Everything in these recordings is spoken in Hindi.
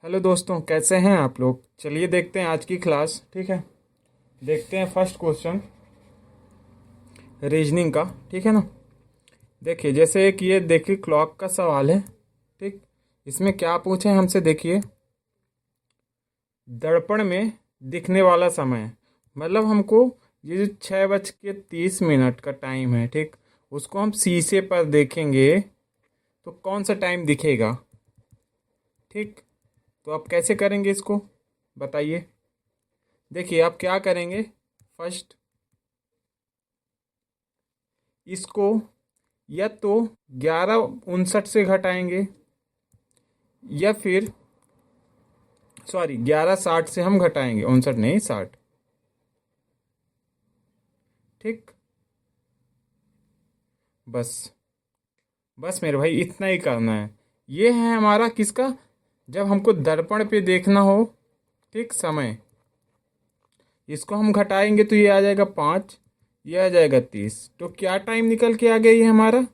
हेलो दोस्तों, कैसे हैं आप लोग। चलिए देखते हैं आज की क्लास। ठीक है, देखते हैं फर्स्ट क्वेश्चन रीजनिंग का। ठीक है ना। देखिए, जैसे एक ये देखिए क्लॉक का सवाल है। ठीक, इसमें क्या पूछे हमसे, देखिए दर्पण में दिखने वाला समय, मतलब हमको ये जो 6:30 का टाइम है, ठीक, उसको हम शीशे पर देखेंगे तो कौन सा टाइम दिखेगा। ठीक, तो आप कैसे करेंगे इसको बताइए। देखिए आप क्या करेंगे, फर्स्ट इसको या तो 11:59 से घटाएंगे, या फिर 11:60 से हम घटाएंगे, 59 नहीं 60। ठीक, बस बस मेरे भाई इतना ही करना है। ये है हमारा किसका, जब हमको दर्पण पे देखना हो, ठीक, समय। इसको हम घटाएंगे तो ये आ जाएगा 5, ये आ जाएगा 30। तो क्या टाइम निकल के आ गया ये हमारा,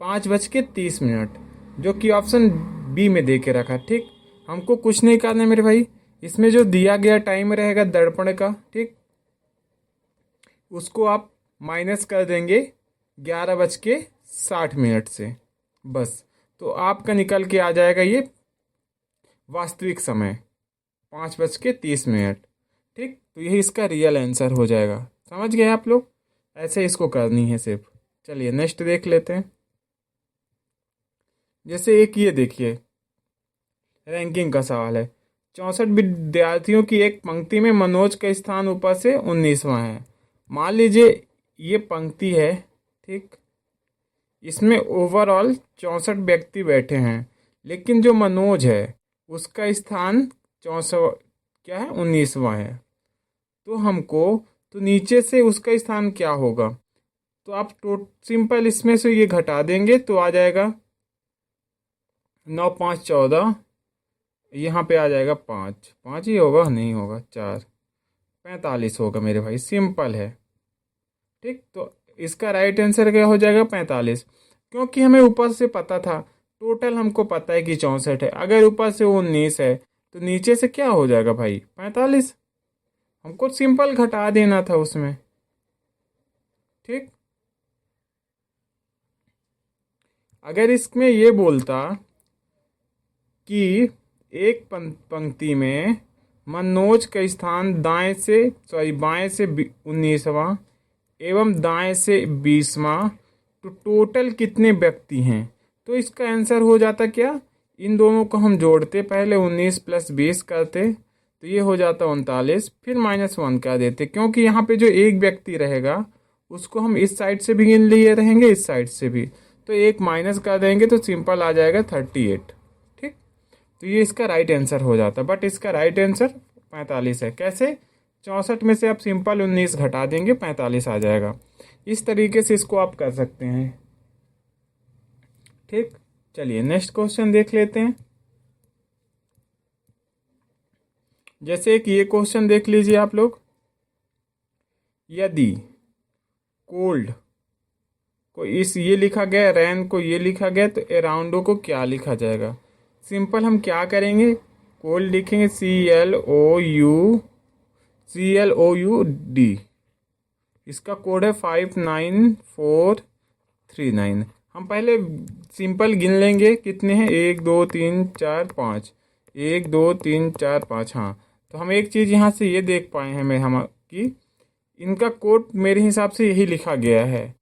5:30, जो कि ऑप्शन बी में दे के रखा। ठीक, हमको कुछ नहीं करना है मेरे भाई। इसमें जो दिया गया टाइम रहेगा दर्पण का, ठीक, उसको आप माइनस कर देंगे 11:60 से, बस। तो आपका निकल के आ जाएगा ये वास्तविक समय 5:30। ठीक, तो यही इसका रियल आंसर हो जाएगा। समझ गए आप लोग, ऐसे इसको करनी है सिर्फ। चलिए नेक्स्ट देख लेते हैं। जैसे एक ये देखिए रैंकिंग का सवाल है। 64 विद्यार्थियों की एक पंक्ति में मनोज का स्थान ऊपर से 19वां है। मान लीजिए ये पंक्ति है, ठीक, इसमें ओवरऑल 64 व्यक्ति बैठे हैं, लेकिन जो मनोज है उसका स्थान 64 क्या है, 19वां है। तो हमको, तो नीचे से उसका स्थान क्या होगा, तो आप सिंपल इसमें से ये घटा देंगे तो आ जाएगा 9 5 14, यहाँ पे आ जाएगा 5 5 ही होगा, नहीं होगा 4, 45 होगा मेरे भाई, सिंपल है। ठीक, तो इसका राइट आंसर क्या हो जाएगा, 45। क्योंकि हमें ऊपर से पता था, टोटल हमको पता है कि 64 है, अगर ऊपर से 19 है तो नीचे से क्या हो जाएगा भाई, 45। हमको सिंपल घटा देना था उसमें। ठीक, अगर इसमें ये बोलता कि एक पंक्ति में मनोज का स्थान बाएं से 19वां एवं दाएं से 20वां, तो टोटल कितने व्यक्ति हैं, तो इसका आंसर हो जाता क्या, इन दोनों को हम जोड़ते, पहले 19 + 20 करते तो ये हो जाता 39, फिर -1 कर देते, क्योंकि यहाँ पे जो एक व्यक्ति रहेगा उसको हम इस साइड से भी गिन लिए रहेंगे, इस साइड से भी, तो एक माइनस कर देंगे तो सिंपल आ जाएगा 38। ठीक, तो ये इसका राइट आंसर हो जाता, बट इसका राइट आंसर 45 है। कैसे, 64 में से आप सिंपल 19 घटा देंगे, 45 आ जाएगा। इस तरीके से इसको आप कर सकते हैं। ठीक, चलिए नेक्स्ट क्वेश्चन देख लेते हैं। जैसे एक ये क्वेश्चन देख लीजिए आप लोग। यदि कोल्ड को इस ये लिखा गया, रैन को ये लिखा गया, तो अराउंडो को क्या लिखा जाएगा। सिंपल हम क्या करेंगे, कोल्ड लिखेंगे CLOUD, इसका कोड है 59439। हम पहले सिंपल गिन लेंगे कितने हैं, 1 2 3 4 5, 1 2 3 4 5। हाँ, तो हम एक चीज़ यहाँ से ये देख पाए हैं मैं हम कि इनका कोड मेरे हिसाब से यही लिखा गया है।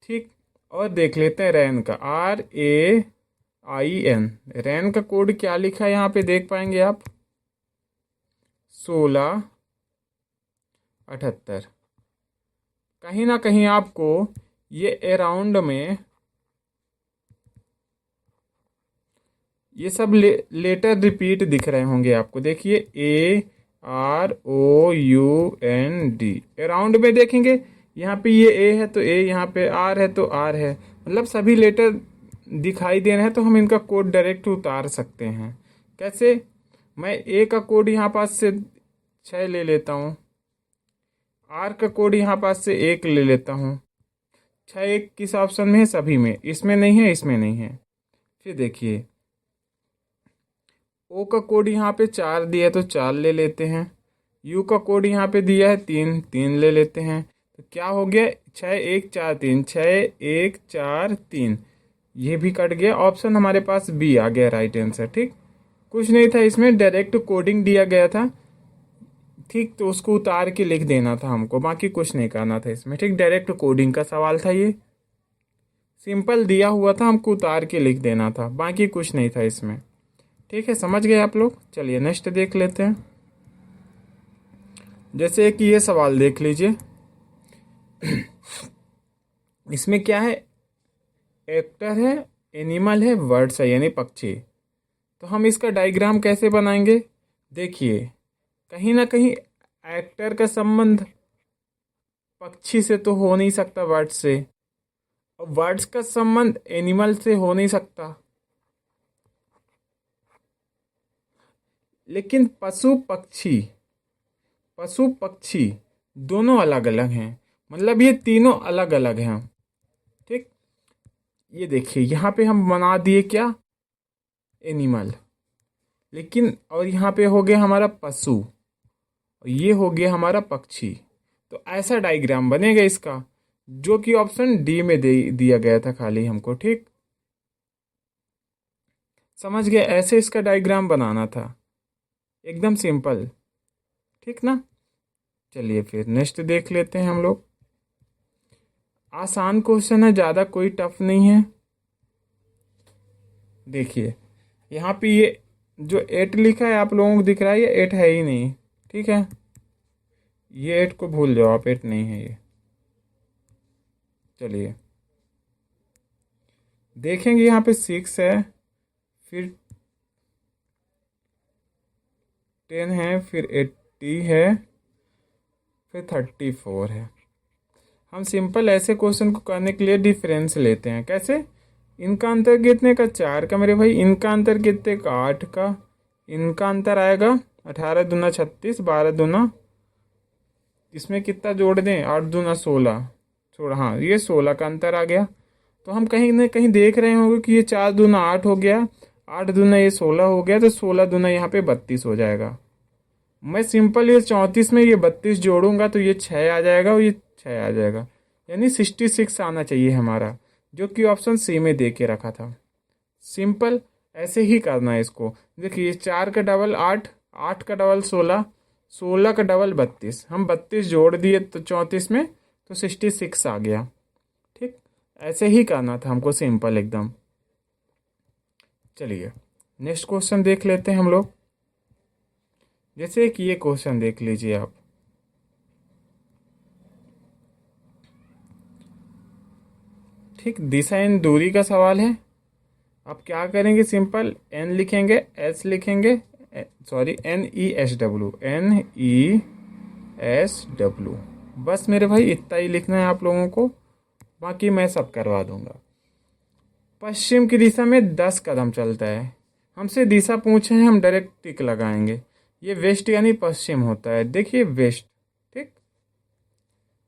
ठीक, और देख लेते हैं रैन का, RAIN, रैन का कोड क्या लिखा है यहाँ पे देख पाएंगे आप, 1678। कहीं ना कहीं आपको ये अराउंड में ये सब लेटर रिपीट दिख रहे होंगे आपको। देखिए AROUND, अराउंड में देखेंगे, यहाँ पे ये ए है तो ए, यहाँ पे आर है तो आर है, मतलब सभी लेटर दिखाई दे रहे हैं, तो हम इनका कोड डायरेक्ट उतार सकते हैं। कैसे, मैं ए का कोड यहाँ पास से 6 ले लेता हूँ, आर का कोड यहाँ पास से 1 ले लेता हूँ। 6 1 किस ऑप्शन में है, सभी में, इसमें नहीं है, इसमें नहीं है। फिर देखिए ओ का कोड यहाँ पे 4 दिया है तो 4 ले लेते हैं। यू का कोड यहाँ पे दिया है 3, 3 ले लेते हैं। तो क्या हो गया, 6 1 4 3, 6 1 4 3, ये भी कट गया। ऑप्शन हमारे पास बी आ गया राइट आंसर। ठीक, कुछ नहीं था इसमें, डायरेक्ट कोडिंग दिया गया था। ठीक, तो उसको उतार के लिख देना था हमको, बाकी कुछ नहीं करना था इसमें। ठीक, डायरेक्ट कोडिंग का सवाल था ये, सिंपल दिया हुआ था, हमको उतार के लिख देना था, बाकी कुछ नहीं था इसमें। ठीक है, समझ गए आप लोग। चलिए नेक्स्ट देख लेते हैं। जैसे कि ये सवाल देख लीजिए। इसमें क्या है, एक्टर है, एनिमल है, वर्ड्स है यानी पक्षी। तो हम इसका डायग्राम कैसे बनाएंगे, देखिए कहीं ना कहीं एक्टर का संबंध पक्षी से तो हो नहीं सकता, वर्ड्स से, और वर्ड्स का संबंध एनिमल से हो नहीं सकता। लेकिन पशु पक्षी दोनों अलग अलग हैं, मतलब ये तीनों अलग अलग हैं। ठीक, ये देखिए यहाँ पे हम बना दिए क्या, एनिमल, लेकिन और यहाँ पे हो गया हमारा पशु, और ये हो गया हमारा पक्षी। तो ऐसा डायग्राम बनेगा इसका, जो कि ऑप्शन डी में दिया गया था खाली हमको। ठीक, समझ गए, ऐसे इसका डायग्राम बनाना था, एकदम सिंपल। ठीक ना, चलिए फिर नेक्स्ट देख लेते हैं हम लोग। आसान क्वेश्चन है, ज़्यादा कोई टफ नहीं है। देखिए यहाँ पे ये जो 8 लिखा है आप लोगों को दिख रहा है, ये 8 है ही नहीं। ठीक है, ये 8 को भूल जाओ आप, 8 नहीं है ये। चलिए देखेंगे, यहाँ पे 6 है, फिर 10 है, फिर 80 है, फिर 34 है। हम सिंपल ऐसे क्वेश्चन को करने के लिए डिफरेंस लेते हैं। कैसे, इनका अंतर कितने का, 4 का मेरे भाई, इनका अंतर कितने का, 8 का, इनका अंतर आएगा 18 दूना 36, 12 दूना, इसमें कितना जोड़ दें, 8 दूना 16, छोड़, हाँ ये 16 का अंतर आ गया। तो हम कहीं ना कहीं देख रहे होंगे कि ये 4 दूना 8 हो गया, 8 दूना ये 16 हो गया, तो 16 दूना यहाँ पे 32 हो जाएगा। मैं सिंपल ये 34 में ये 32 जोड़ूंगा तो ये 6 आ जाएगा, और ये 6 आ जाएगा, यानी 66 आना चाहिए हमारा, जो कि ऑप्शन सी में दे के रखा था। सिंपल ऐसे ही करना है इसको। देखिए 4 का डबल 8, 8 का डबल 16, 16 का डबल 32, हम 32 जोड़ दिए तो 34 में, तो 66 आ गया। ठीक, ऐसे ही करना था हमको, सिंपल एकदम। चलिए नेक्स्ट क्वेश्चन देख लेते हैं हम लोग। जैसे कि ये क्वेश्चन देख लीजिए आप। ठीक, दिशा एंड दूरी का सवाल है। आप क्या करेंगे, सिंपल एन लिखेंगे, एस लिखेंगे, सॉरी NESW, NESW, बस मेरे भाई इतना ही लिखना है आप लोगों को, बाकी मैं सब करवा दूंगा। पश्चिम की दिशा में 10 कदम चलता है। हमसे दिशा पूछे हैं, हम डायरेक्ट टिक लगाएंगे। ये वेस्ट यानी पश्चिम होता है, देखिए वेस्ट। ठीक,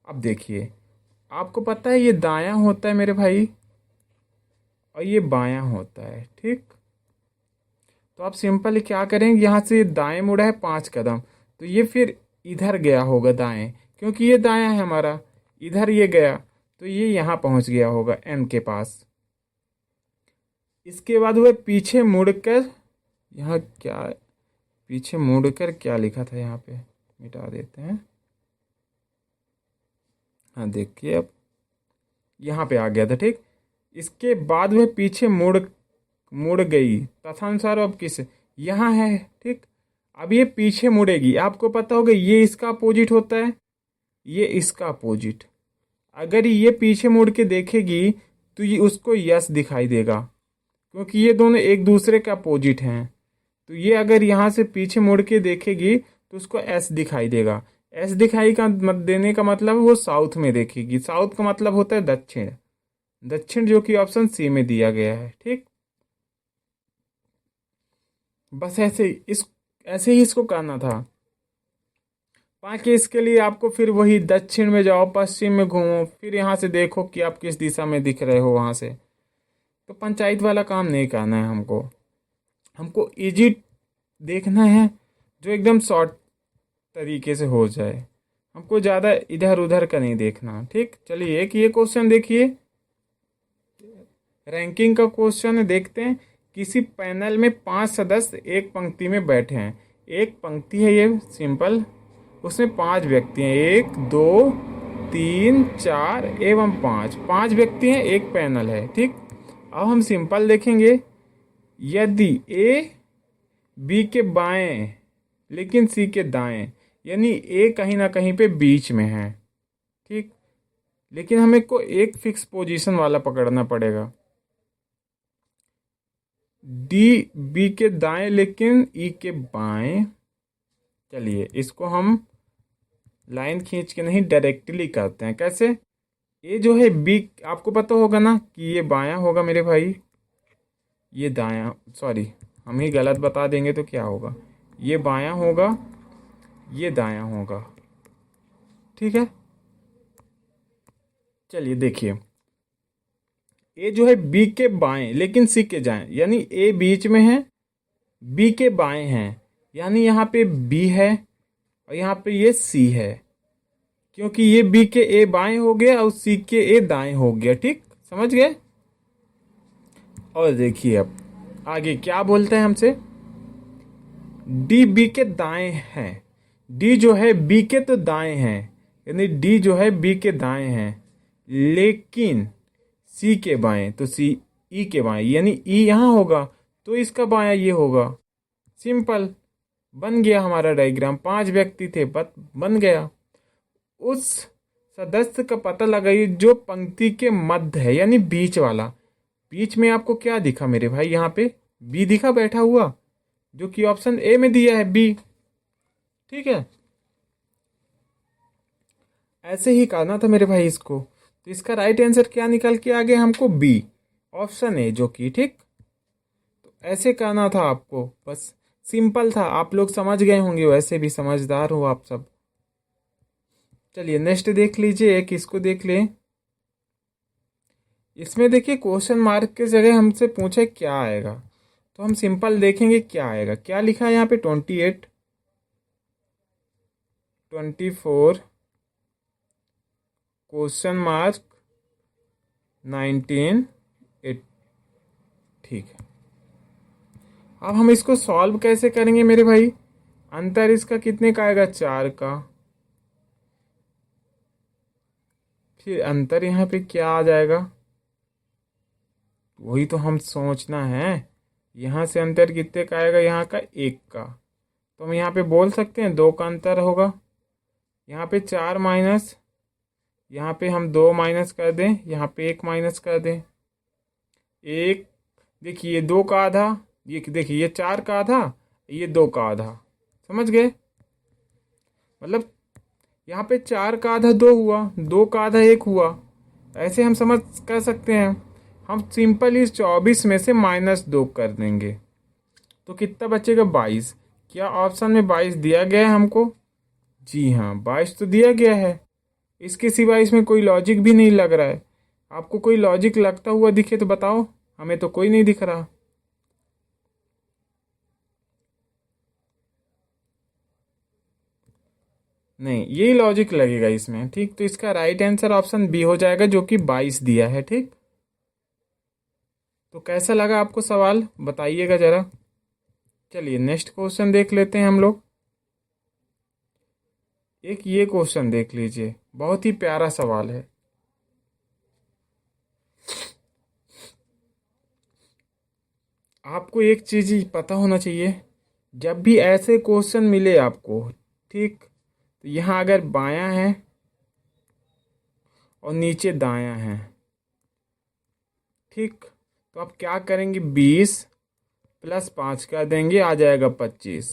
अब देखिए आपको पता है ये दायां होता है मेरे भाई, और ये बायां होता है। ठीक, तो आप सिंपल क्या करेंगे, यहाँ से दाएं मुड़ा है 5 कदम, तो ये फिर इधर गया होगा दाएं, क्योंकि ये दायां है हमारा, इधर ये गया तो ये यहाँ पहुँच गया होगा एम के पास। इसके बाद हुए पीछे मुड़कर, यहाँ क्या, पीछे मुड़कर क्या लिखा था यहाँ पे, मिटा देते हैं। हाँ देखिए अब यहाँ पे आ गया था। ठीक, इसके बाद वह पीछे मुड़ गई तथानुसार, अब किस, यहाँ है। ठीक, अब ये पीछे मुड़ेगी, आपको पता होगा ये इसका अपोजिट होता है, ये इसका अपोजिट। अगर ये पीछे मुड़ के देखेगी तो ये उसको यस दिखाई देगा, क्योंकि ये दोनों एक दूसरे का अपोजिट हैं। तो ये अगर यहाँ से पीछे मुड़ के देखेगी तो उसको एस दिखाई देगा। एस दिखाई का देने का मतलब वो साउथ में देखेगी, साउथ का मतलब होता है दक्षिण, दक्षिण जो कि ऑप्शन सी में दिया गया है। ठीक, बस ऐसे ही इसको करना था। बाकी इसके लिए आपको फिर वही दक्षिण में जाओ, पश्चिम में घूमो, फिर यहाँ से देखो कि आप किस दिशा में दिख रहे हो वहाँ से। तो पंचायत वाला काम नहीं करना है हमको, हमको इजी देखना है जो एकदम शॉर्ट तरीके से हो जाए, हमको ज़्यादा इधर उधर का नहीं देखना। ठीक, चलिए एक ये क्वेश्चन देखिए, रैंकिंग का क्वेश्चन है, देखते हैं। किसी पैनल में 5 सदस्य एक पंक्ति में बैठे हैं। एक पंक्ति है ये सिंपल, उसमें 5 व्यक्ति हैं, 1 2 3 4 एवं 5, 5 व्यक्ति हैं, एक पैनल है। ठीक, अब हम सिंपल देखेंगे। यदि ए बी के बाएं लेकिन सी के दाएं, यानी ए कहीं ना कहीं पे बीच में है। ठीक, लेकिन हमें को एक फिक्स पोजीशन वाला पकड़ना पड़ेगा। डी बी के दाएं लेकिन ई के बाएं। चलिए इसको हम लाइन खींच के नहीं, डायरेक्टली करते हैं। कैसे? ये जो है बी, आपको पता होगा ना कि ये बायां होगा मेरे भाई, ये दायां, सॉरी हम ही गलत बता देंगे तो क्या होगा, ये बायां होगा, ये दायां होगा। ठीक है, चलिए देखिए, ए जो है बी के बाएं लेकिन सी के जाएं, यानी ए बीच में है, बी के बाएं हैं, यानी यहाँ पे बी है और यहाँ पे ये सी है, क्योंकि ये बी के ए बाएं हो गया और सी के ए दाएं हो गया। ठीक, समझ गए? और देखिए अब आगे क्या बोलते हैं हमसे, डी बी के दाएं हैं। डी जो है बी के तो दाएं हैं, यानी डी जो है बी के दाएं हैं, लेकिन सी के बाएं, तो सी ई के बाएं, यानी ई यहाँ होगा तो इसका बायां ये होगा। सिंपल, बन गया हमारा डायग्राम। 5 व्यक्ति थे, बन गया। उस सदस्य का पता लगाइए जो पंक्ति के मध्य है, यानी बीच वाला। बीच में आपको क्या दिखा मेरे भाई? यहाँ पे बी दिखा बैठा हुआ, जो कि ऑप्शन ए में दिया है, बी। ठीक है, ऐसे ही करना था मेरे भाई इसको। तो इसका राइट आंसर क्या निकल के आ गया हमको? बी, ऑप्शन ए, जो कि ठीक। तो ऐसे करना था आपको, बस सिंपल था, आप लोग समझ गए होंगे, वैसे भी समझदार हो आप सब। चलिए नेक्स्ट देख लीजिए, एक इसको देख लें। इसमें देखिए क्वेश्चन मार्क के जगह हमसे पूछे क्या आएगा, तो हम सिंपल देखेंगे क्या आएगा। क्या लिखा है यहाँ पे? 28 24 क्वेश्चन मार्क 19 8। ठीक है, अब हम इसको सॉल्व कैसे करेंगे मेरे भाई? अंतर इसका कितने का आएगा? 4 का। फिर अंतर यहाँ पे क्या आ जाएगा? वही तो हम सोचना है। यहाँ से अंतर कितने का आएगा? यहाँ का 1 का। तो हम यहाँ पे बोल सकते हैं 2 का अंतर होगा। यहाँ पे 4 माइनस, यहाँ पे हम 2 माइनस कर दें, यहाँ पे 1 माइनस कर दें। 1, देखिए 2 का आधा, ये देखिए ये 4 का आधा, ये 2 का आधा। समझ गए? मतलब यहाँ पे 4 का आधा 2 हुआ, 2 का आधा 1 हुआ। ऐसे हम समझ कर सकते हैं। हम सिंपल इस 24 में से -2 कर देंगे तो कितना बचेगा? 22। क्या ऑप्शन में 22 दिया गया है हमको? जी हाँ, 22 तो दिया गया है। इसके सिवा इसमें कोई लॉजिक भी नहीं लग रहा है। आपको कोई लॉजिक लगता हुआ दिखे तो बताओ, हमें तो कोई नहीं दिख रहा। नहीं, यही लॉजिक लगेगा इसमें। ठीक, तो इसका राइट आंसर ऑप्शन बी हो जाएगा, जो कि 22 दिया है। ठीक, तो कैसा लगा आपको सवाल, बताइएगा जरा। चलिए नेक्स्ट क्वेश्चन देख लेते हैं हम लोग। एक ये क्वेश्चन देख लीजिए, बहुत ही प्यारा सवाल है। आपको एक चीज ही पता होना चाहिए, जब भी ऐसे क्वेश्चन मिले आपको, ठीक, तो यहाँ अगर बायां है और नीचे दायां है, ठीक, तो आप क्या करेंगे? 20 + 5 कर देंगे, आ जाएगा 25।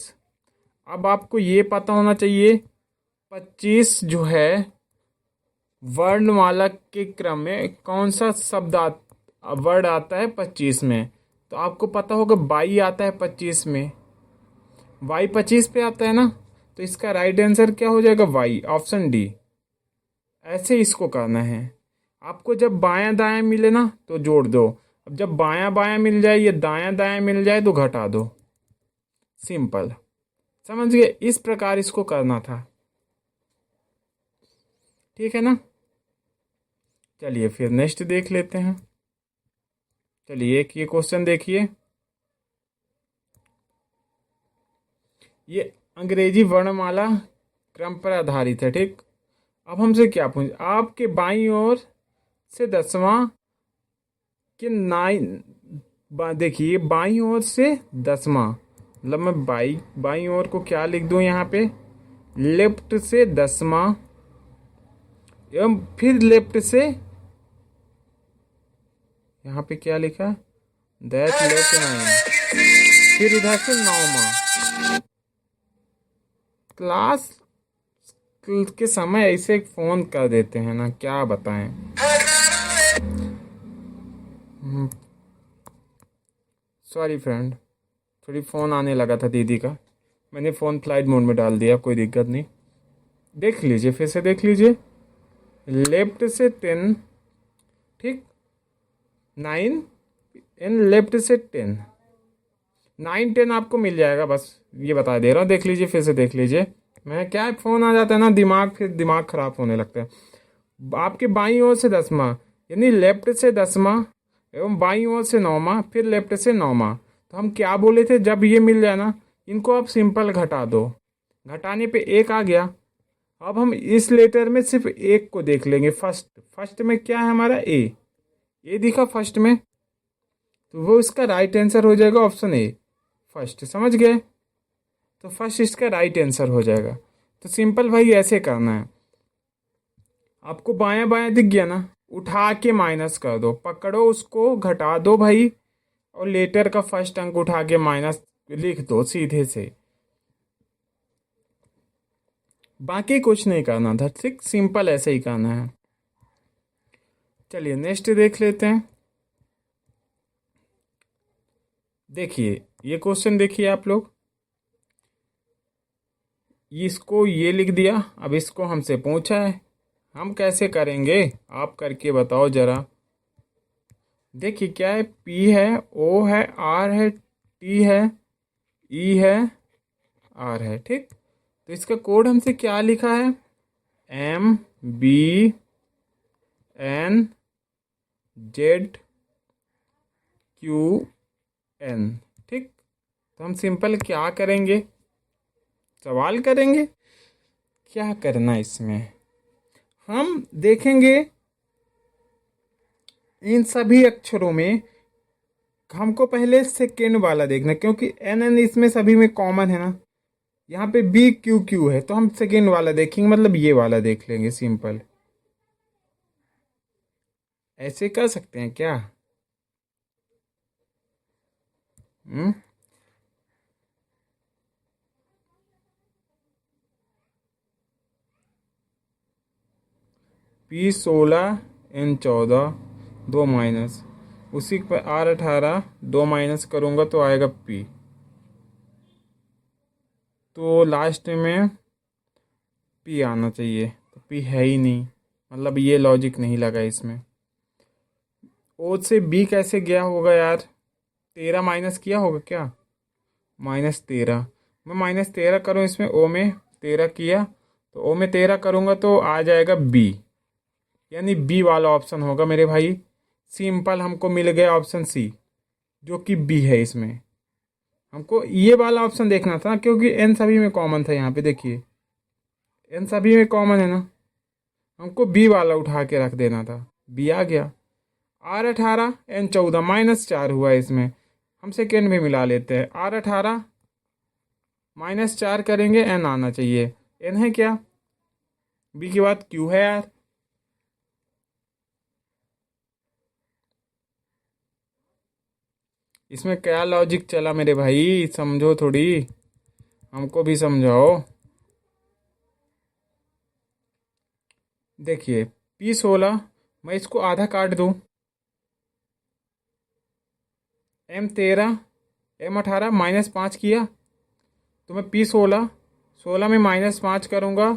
अब आपको ये पता होना चाहिए 25 जो है वर्णमाला के क्रम में कौन सा वर्ड आता है 25 में। तो आपको पता होगा बाई आता है 25 में, वाई 25 पे आता है ना, तो इसका राइट आंसर क्या हो जाएगा? Y, option D. ऐसे इसको करना है आपको। जब बायां दायां मिले ना तो जोड़ दो, अब जब बायां बायां मिल जाए या दायां दायां मिल जाए तो घटा दो। सिंपल। समझ गए? इस प्रकार इसको करना था। ठीक है ना? चलिए फिर नेक्स्ट देख लेते हैं। चलिए एक ये क्वेश्चन देखिए। ये अंग्रेजी वर्णमाला क्रम पर आधारित है। ठीक, अब हमसे क्या पूछ, आपके बाईं ओर से 10वां कि देखिए बाईं ओर से 10वां, मतलब मैं बाईं ओर को क्या लिख दूं यहाँ पे, लेफ्ट से 10वां, एवं फिर लेफ्ट से यहाँ पे क्या लिखा, दैट लेफ्ट 9, फिर इधर से 9वां। क्लास के समय ऐसे फोन कर देते हैं ना, क्या बताएं। सॉरी फ्रेंड, थोड़ी फ़ोन आने लगा था दीदी का, मैंने फ़ोन फ्लाइट मोड में डाल दिया, कोई दिक्कत नहीं। देख लीजिए, फिर से देख लीजिए। लेफ्ट से 10, ठीक, 9 एंड लेफ्ट से 10, 9 10 आपको मिल जाएगा, बस ये बता दे रहा हूँ। देख लीजिए, फिर से देख लीजिए। मैं क्या है, फ़ोन आ जाता है ना, फिर दिमाग ख़राब होने लगता है। आपके बाईं ओर से 10वां, यानी लेफ्ट से 10वां एवं बाईं ओर से 9वां, फिर लेफ्ट से 9वां। तो हम क्या बोले थे, जब ये मिल जाए ना, इनको आप सिंपल घटा दो। घटाने पे एक आ गया। अब हम इस लेटर में सिर्फ एक को देख लेंगे। फर्स्ट में क्या है हमारा, ए दिखा फर्स्ट में, तो वो इसका राइट आंसर हो जाएगा ऑप्शन ए, फर्स्ट। समझ गए? तो फर्स्ट इसका राइट आंसर हो जाएगा। तो सिंपल भाई ऐसे करना है। आपको बायां बायां दिख गया ना, उठा के माइनस कर दो, पकड़ो उसको, घटा दो भाई, और लेटर का फर्स्ट अंक उठा के माइनस लिख दो सीधे से। बाकी कुछ नहीं करना था, ठीक, सिंपल ऐसे ही करना है। चलिए नेक्स्ट देख लेते हैं। देखिए ये क्वेश्चन देखिए आप लोग, इसको ये लिख दिया। अब इसको हमसे पूछा है, हम कैसे करेंगे, आप करके बताओ जरा। देखिए क्या है, पी है, ओ है, आर है, टी है, ई है, आर है। ठीक, तो इसका कोड हमसे क्या लिखा है, M B N Z Q N. ठीक, तो हम सिंपल क्या करेंगे, सवाल करेंगे। क्या करना है इसमें, हम देखेंगे इन सभी अक्षरों में हमको पहले सेकेंड वाला देखना, क्योंकि एन एन इसमें सभी में कॉमन है ना। यहाँ पे बी क्यू क्यू है, तो हम सेकेंड वाला देखेंगे, मतलब ये वाला देख लेंगे सिंपल। ऐसे कर सकते हैं क्या? हम्म, पी 16 एन 14, 2 माइनस, उसी पर आर 18, 2 माइनस करूँगा तो आएगा पी। तो लास्ट में पी आना चाहिए, तो पी है ही नहीं, मतलब ये लॉजिक नहीं लगा इसमें। ओ से बी कैसे गया होगा यार, 13 माइनस किया होगा क्या, -13। मैं -13 करूँ इसमें, ओ में 13 किया, तो ओ में 13 करूँगा तो आ जाएगा बी, यानी बी वाला ऑप्शन होगा मेरे भाई। सिंपल हमको मिल गया ऑप्शन सी, जो कि बी है। इसमें हमको ये वाला ऑप्शन देखना था, क्योंकि एन सभी में कॉमन था। यहाँ पे देखिए एन सभी में कॉमन है ना, हमको बी वाला उठा के रख देना था, बी आ गया। आर 18 एन 14, -4 हुआ इसमें, हम सेकेंड में मिला लेते हैं। आर 18 -4 करेंगे, एन आना चाहिए, एन है क्या, बी के बाद क्यू है यार। इसमें क्या लॉजिक चला मेरे भाई, समझो थोड़ी, हमको भी समझाओ। देखिए P16, मैं इसको आधा काट दूं, M13 M18 -5 किया, तो मैं P16 16 में -5 करूँगा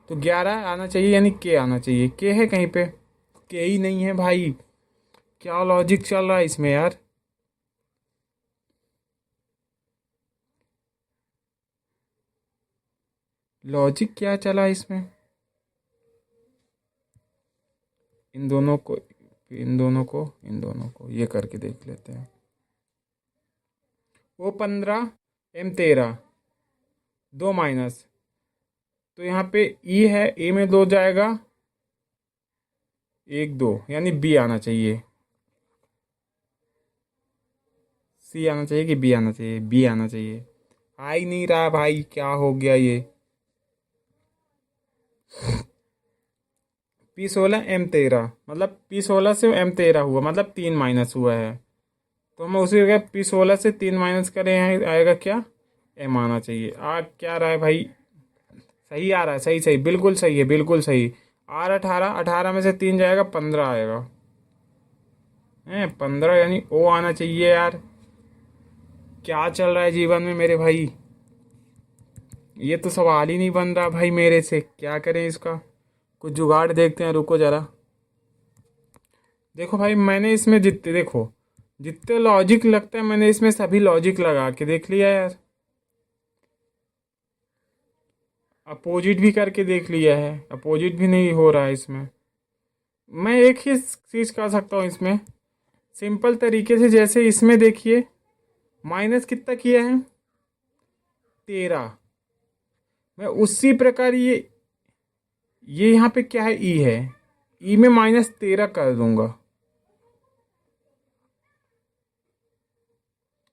तो 11 आना चाहिए, यानी के आना चाहिए। के है कहीं पे, के ही नहीं है भाई, क्या लॉजिक चल रहा है इसमें यार। लॉजिक क्या चला इसमें, इन दोनों को इन दोनों को इन दोनों को ये करके देख लेते हैं। O15 M13 2 माइनस, तो यहाँ पे ई है, ए में 2 जाएगा 1 2, यानी बी आना चाहिए। सी आना चाहिए कि बी आना चाहिए? बी आना चाहिए। आ ही नहीं रहा भाई, क्या हो गया ये। P16 M13 मतलब P16 से M13 हुआ, मतलब 3 माइनस हुआ है, तो हम उसी जगह P16 से 3 माइनस करें, यहाँ आएगा क्या, M आना चाहिए। आ क्या रहा है भाई, सही आ रहा है, सही सही बिल्कुल सही है, बिल्कुल सही। आर 18, 18 में से 3 जाएगा 15 आएगा, है 15, यानी ओ आना चाहिए। यार क्या चल रहा है जीवन में मेरे भाई, ये तो सवाल ही नहीं बन रहा भाई मेरे से, क्या करें इसका, कुछ जुगाड़ देखते हैं, रुको जरा। देखो भाई, मैंने इसमें जितने लॉजिक लगता है मैंने इसमें सभी लॉजिक लगा के देख लिया यार, अपोजिट भी करके देख लिया है, अपोजिट भी नहीं हो रहा है इसमें। मैं एक ही चीज कर सकता हूँ इसमें, सिंपल तरीके से, जैसे इसमें देखिए माइनस कितना किया है 13, मैं उसी प्रकार ये यहाँ पे क्या है, ई है, ई में -13 कर दूंगा,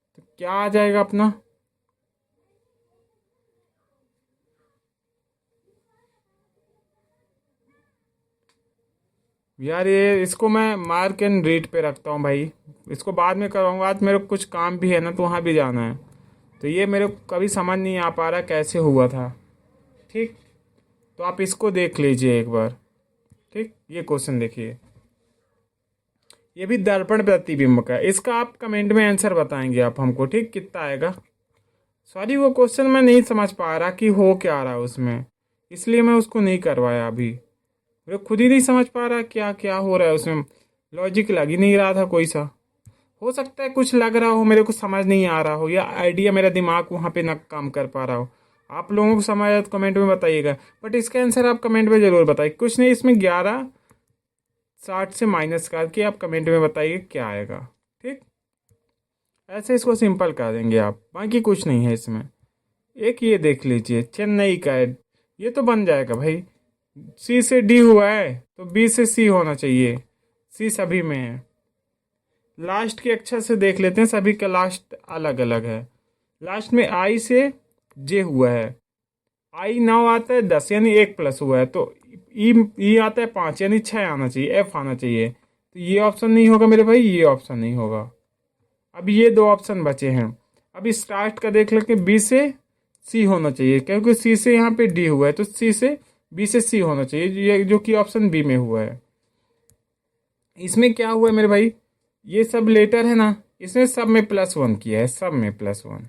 तो क्या आ जाएगा अपना, यार ये इसको मैं मार्क एंड रीड पे रखता हूँ भाई, इसको बाद में करवाऊंगा, आज मेरे को कुछ काम भी है ना, तो वहाँ भी जाना है, तो ये मेरे को कभी समझ नहीं आ पा रहा कैसे हुआ था। ठीक, तो आप इसको देख लीजिए एक बार। ठीक, ये क्वेश्चन देखिए, ये भी दर्पण प्रतिबिंब का है, इसका आप कमेंट में आंसर बताएंगे आप हमको, ठीक, कितना आएगा। सॉरी, वो क्वेश्चन मैं नहीं समझ पा रहा कि हो क्या रहा है उसमें, इसलिए मैं उसको नहीं करवाया अभी, मैं खुद ही नहीं समझ पा रहा क्या क्या हो रहा है उसमें, लॉजिक लग ही नहीं रहा था कोई सा। हो सकता है कुछ लग रहा हो, मेरे को समझ नहीं आ रहा हो, या आइडिया मेरा दिमाग वहाँ पे ना काम कर पा रहा हो। आप लोगों को समझ आया तो कमेंट में बताइएगा, बट इसका आंसर आप कमेंट में ज़रूर बताइए। कुछ नहीं, इसमें 11/60 से माइनस करके आप कमेंट में बताइए क्या आएगा। ठीक, ऐसे इसको सिंपल कर देंगे आप, बाकी कुछ नहीं है इसमें। एक ये देख लीजिए, चेन्नई का है, ये तो बन जाएगा भाई, सी से डी हुआ है तो बी से सी होना चाहिए, सी सभी में है। लास्ट के अक्षर से देख लेते हैं, सभी का लास्ट अलग अलग है। लास्ट में आई से जे हुआ है, आई 9 आता है 10, यानी 1 प्लस हुआ है, तो ई आता है 5, यानी 6 आना चाहिए, एफ आना चाहिए, तो ये ऑप्शन नहीं होगा मेरे भाई, ये ऑप्शन नहीं होगा। अब ये 2 ऑप्शन बचे हैं, अभी स्टार्ट का देख लेते हैं, बी से सी होना चाहिए, क्योंकि सी से यहाँ पे डी हुआ है, तो सी से बी से सी होना चाहिए, ये जो कि ऑप्शन बी में हुआ है। इसमें क्या हुआ है मेरे भाई, ये सब लेटर है ना, इसमें सब में +1 किया है, सब में +1,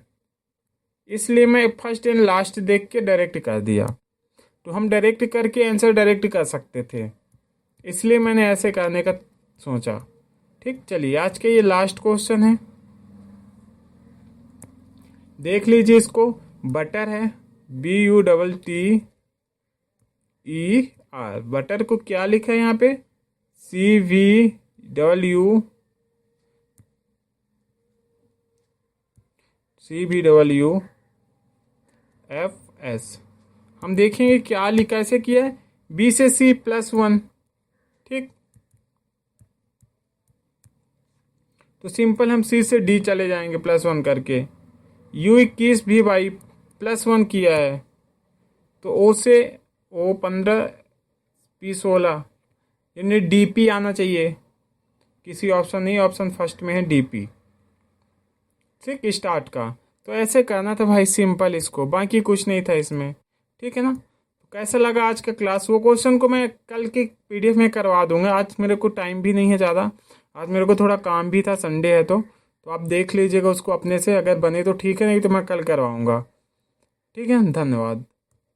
इसलिए मैं फर्स्ट एंड लास्ट देख के डायरेक्ट कर दिया, तो हम डायरेक्ट करके आंसर डायरेक्ट कर सकते थे, इसलिए मैंने ऐसे करने का सोचा। ठीक, चलिए आज के ये लास्ट क्वेश्चन है, देख लीजिए इसको, बटर है, BUTTER, बटर को क्या लिखा है यहाँ पे, CVWFS। हम देखेंगे क्या लिखा, ऐसे किया है, बी से सी +1। ठीक, तो सिंपल हम सी से डी चले जाएंगे +1 करके, U21 भी भाई +1 किया है, तो ओ से O15 P16, यानी DP आना चाहिए, किसी ऑप्शन नहीं, ऑप्शन फर्स्ट में है DP। ठीक, स्टार्ट का, तो ऐसे करना था भाई सिंपल इसको, बाकी कुछ नहीं था इसमें। ठीक है ना, तो कैसा लगा आज का क्लास, वो क्वेश्चन को मैं कल की PDF में करवा दूंगा, आज मेरे को टाइम भी नहीं है ज़्यादा, आज मेरे को थोड़ा काम भी था, संडे है, तो आप देख लीजिएगा उसको अपने से, अगर बने तो ठीक है, नहीं तो मैं कल करवाऊँगा। ठीक है, धन्यवाद।